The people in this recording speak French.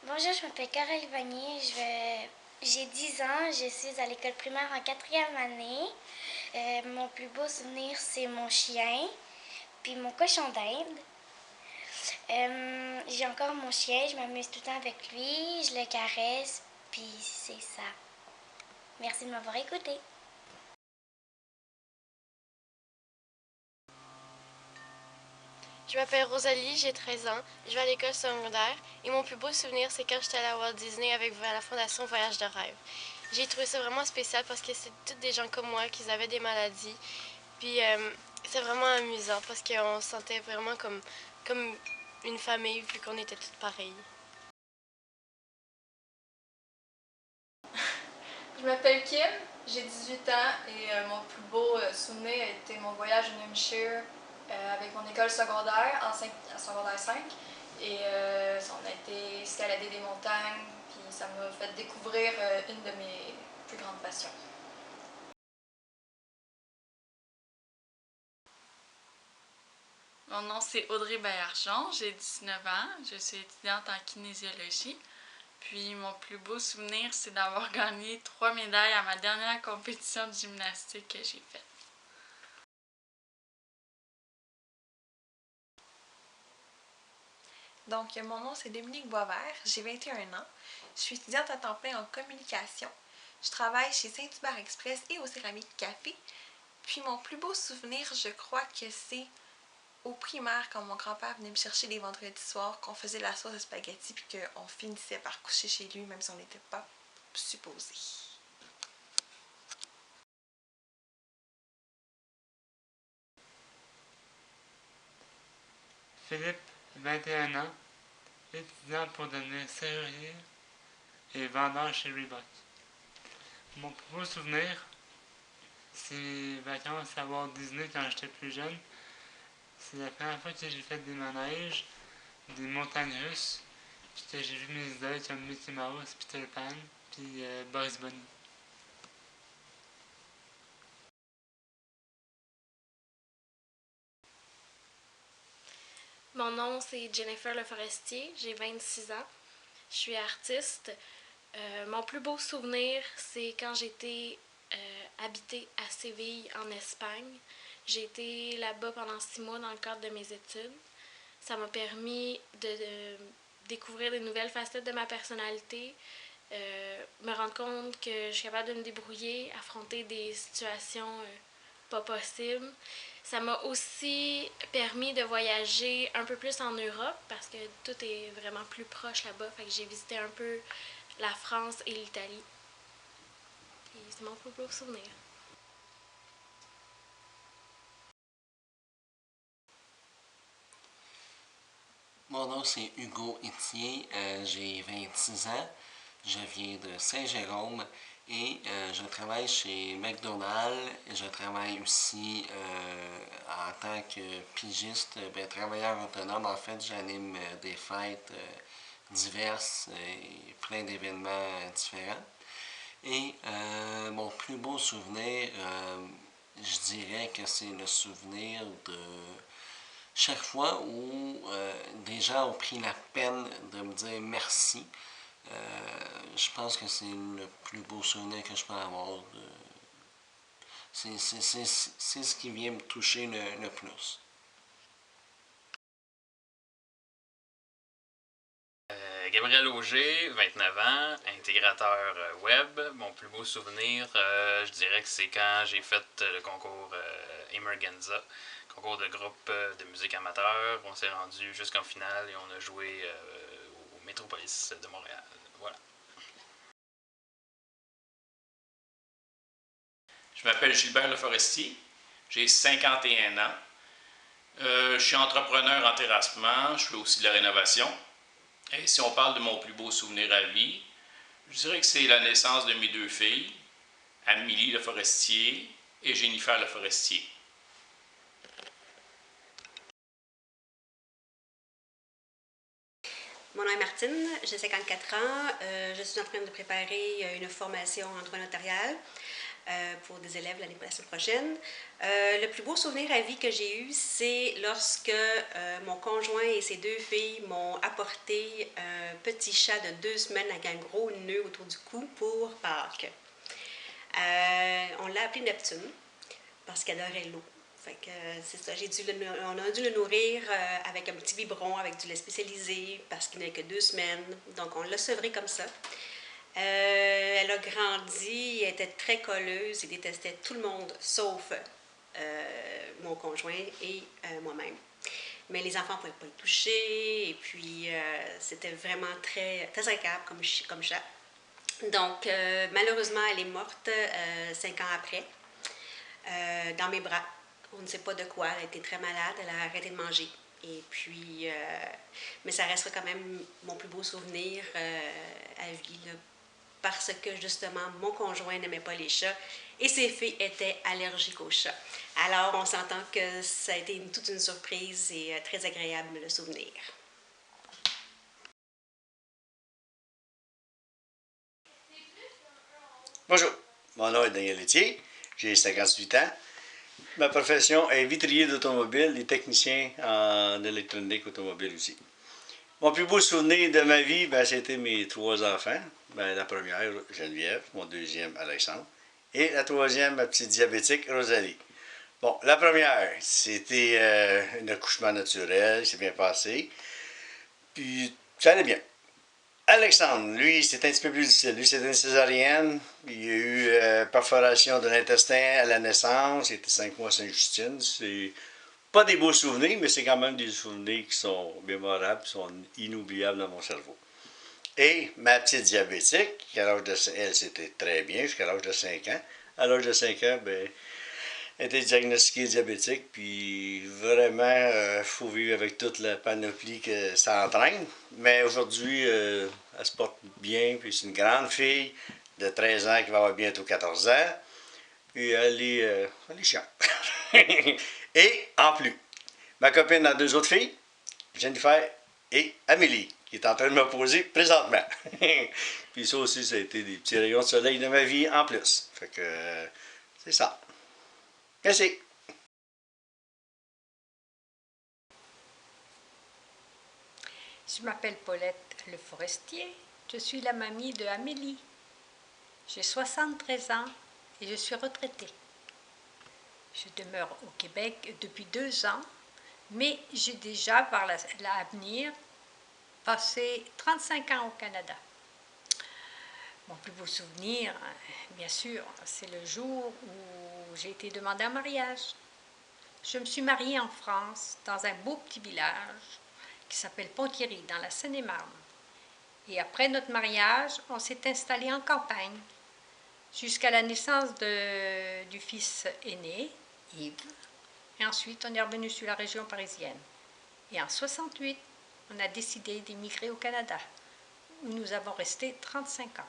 Bonjour, je m'appelle Carole Vanier, j'ai 10 ans, je suis à l'école primaire en quatrième année. Mon plus beau souvenir, c'est mon chien, puis mon cochon d'Inde. J'ai encore mon chien, je m'amuse tout le temps avec lui, je le caresse, puis c'est ça. Merci de m'avoir écouté. Je m'appelle Rosalie, j'ai 13 ans, je vais à l'école secondaire et mon plus beau souvenir, c'est quand j'étais allée à Walt Disney avec la fondation Voyage de rêve. J'ai trouvé ça vraiment spécial parce que c'est tous des gens comme moi qui avaient des maladies. Puis c'est vraiment amusant parce qu'on se sentait vraiment comme une famille vu qu'on était toutes pareilles. Je m'appelle Kim, j'ai 18 ans et mon plus beau souvenir a été mon voyage au New Hampshire avec mon école secondaire en secondaire 5. Et on a été escalader des montagnes, puis ça m'a fait découvrir une de mes plus grandes passions. Mon nom c'est Audrey Baillargeon, j'ai 19 ans, je suis étudiante en kinésiologie. Puis mon plus beau souvenir, c'est d'avoir gagné 3 médailles à ma dernière compétition de gymnastique que j'ai faite. Donc, mon nom, c'est Dominique Boisvert, j'ai 21 ans. Je suis étudiante à temps plein en communication. Je travaille chez Saint-Hubert Express et au Céramique Café. Puis, mon plus beau souvenir, je crois que c'est au primaire, quand mon grand-père venait me chercher les vendredis soirs, qu'on faisait la sauce à spaghetti puis qu'on finissait par coucher chez lui, même si on n'était pas supposé. Philippe, 21 ans, étudiant pour devenir serrurier et vendeur chez Reebok. Mon plus beau souvenir, c'est les vacances à Walt Disney quand j'étais plus jeune. C'est la première fois que j'ai fait des manèges, des montagnes russes, puis que j'ai vu mes idoles comme Mickey Mouse, Peter Pan, puis Bugs Bunny. Mon nom, c'est Jennifer Leforestier, j'ai 26 ans, je suis artiste. Mon plus beau souvenir, c'est quand j'étais habitée à Séville, en Espagne. J'ai été là-bas pendant 6 mois dans le cadre de mes études. Ça m'a permis de découvrir des nouvelles facettes de ma personnalité, me rendre compte que je suis capable de me débrouiller, affronter des situations pas possibles. Ça m'a aussi permis de voyager un peu plus en Europe parce que tout est vraiment plus proche là-bas. Fait que j'ai visité un peu la France et l'Italie. Et c'est mon plus beau souvenir. Mon nom c'est Hugo Etier, j'ai 26 ans, je viens de Saint-Jérôme et je travaille chez McDonald's. Je travaille aussi en tant que pigiste, travailleur autonome. En fait, j'anime des fêtes diverses et plein d'événements différents. Et mon plus beau souvenir, je dirais que c'est le souvenir de chaque fois où des gens ont pris la peine de me dire merci. Je pense que c'est le plus beau souvenir que je peux avoir. C'est ce qui vient me toucher le plus. Gabriel Auger, 29 ans, intégrateur web. Mon plus beau souvenir, je dirais que c'est quand j'ai fait le concours Emergenza, concours de groupe de musique amateur. On s'est rendu jusqu'en finale et on a joué au Métropolis de Montréal. Voilà. Je m'appelle Gilbert Leforestier, j'ai 51 ans. Je suis entrepreneur en terrassement, je fais aussi de la rénovation. Et si on parle de mon plus beau souvenir à vie, je dirais que c'est la naissance de mes deux filles, Amélie Leforestier et Jennifer Leforestier. Mon nom est Martine, j'ai 54 ans. Je suis en train de préparer une formation en droit notarial. pour des élèves la semaine prochaine. Le plus beau souvenir à vie que j'ai eu, c'est lorsque mon conjoint et ses 2 filles m'ont apporté un petit chat de 2 semaines avec un gros nœud autour du cou pour Pâques. On l'a appelé Neptune parce qu'elle adorait l'eau. Fait que c'est ça, on a dû le nourrir avec un petit biberon, avec du lait spécialisé, parce qu'il n'avait que 2 semaines. Donc, on l'a sevré comme ça. Elle a grandi, elle était très colleuse et détestait tout le monde, sauf mon conjoint et moi-même. Mais les enfants ne pouvaient pas le toucher, et puis c'était vraiment très, très agréable comme chat. Donc, malheureusement, elle est morte 5 ans après, dans mes bras. On ne sait pas de quoi, elle a été très malade, elle a arrêté de manger. Et puis, mais ça restera quand même mon plus beau souvenir à vie, là, parce que justement, mon conjoint n'aimait pas les chats et ses filles étaient allergiques aux chats. Alors, on s'entend que ça a été toute une surprise et très agréable le souvenir. Bonjour, mon nom est Daniel Laitier, j'ai 58 ans. Ma profession est vitrier d'automobile et technicien en électronique automobile aussi. Mon plus beau souvenir de ma vie, c'était mes 3 enfants. La première, Geneviève, mon deuxième, Alexandre, et la troisième, ma petite diabétique, Rosalie. Bon, la première, c'était un accouchement naturel, c'est bien passé, puis ça allait bien. Alexandre, lui, c'est un petit peu plus difficile. Lui, c'était une césarienne. Il y a eu perforation de l'intestin à la naissance. Il était 5 mois à Sainte-Justine. C'est pas des beaux souvenirs, mais c'est quand même des souvenirs qui sont mémorables, qui sont inoubliables dans mon cerveau. Et ma petite diabétique, à l'âge de, elle, c'était très bien jusqu'à l'âge de 5 ans. À l'âge de 5 ans, elle était diagnostiquée diabétique, puis vraiment, il faut vivre avec toute la panoplie que ça entraîne. Mais aujourd'hui, elle se porte bien, puis c'est une grande fille de 13 ans qui va avoir bientôt 14 ans. Puis elle est chiante. Et en plus, ma copine a 2 autres filles, Jennifer et Amélie, qui est en train de m'opposer présentement. Puis ça aussi, ça a été des petits rayons de soleil de ma vie en plus. Fait que c'est ça. Merci. Je m'appelle Paulette Le Forestier. Je suis la mamie de Amélie. J'ai 73 ans et je suis retraitée. Je demeure au Québec depuis 2 ans, mais j'ai déjà, par l'avenir, passé 35 ans au Canada. Mon plus beau souvenir, bien sûr, c'est le jour où j'ai été demandée en mariage. Je me suis mariée en France, dans un beau petit village qui s'appelle Pont-Thierry, dans la Seine-et-Marne. Et après notre mariage, on s'est installé en campagne, jusqu'à la naissance du fils aîné, Yves. Et ensuite, on est revenu sur la région parisienne. Et en 68, on a décidé d'émigrer au Canada, où nous avons resté 35 ans.